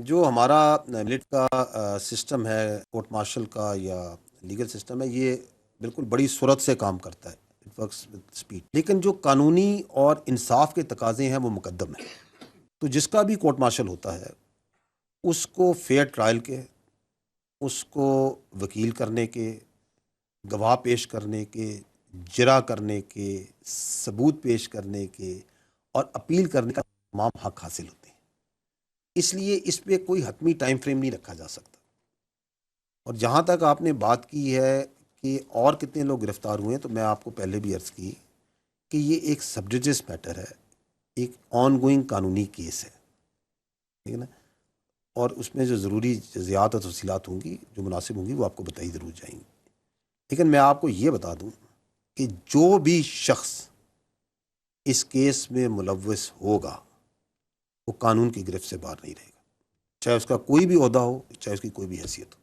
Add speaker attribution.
Speaker 1: جو ہمارا ملٹ کا سسٹم ہے، کورٹ مارشل کا یا لیگل سسٹم ہے، یہ بالکل بڑی سرعت سے کام کرتا ہے. It works with speed. لیکن جو قانونی اور انصاف کے تقاضے ہیں وہ مقدم ہیں. تو جس کا بھی کورٹ مارشل ہوتا ہے اس کو فیئر ٹرائل کے، اس کو وکیل کرنے کے، گواہ پیش کرنے کے، جرا کرنے کے، ثبوت پیش کرنے کے اور اپیل کرنے کا تمام حق حاصل ہوتے ہیں. اس لیے اس پہ کوئی حتمی ٹائم فریم نہیں رکھا جا سکتا. اور جہاں تک آپ نے بات کی ہے کہ اور کتنے لوگ گرفتار ہوئے ہیں، تو میں آپ کو پہلے بھی عرض کی کہ یہ ایک سب جوڈس میٹر ہے، ایک آن گوئنگ قانونی کیس ہے، ٹھیک ہے نا. اور اس میں جو ضروری جزیات اور تفصیلات ہوں گی، جو مناسب ہوں گی، وہ آپ کو بتائی ضرور جائیں گی. لیکن میں آپ کو یہ بتا دوں کہ جو بھی شخص اس کیس میں ملوث ہوگا وہ قانون کی گرفت سے باہر نہیں رہے گا، چاہے اس کا کوئی بھی عہدہ ہو، چاہے اس کی کوئی بھی حیثیت ہو.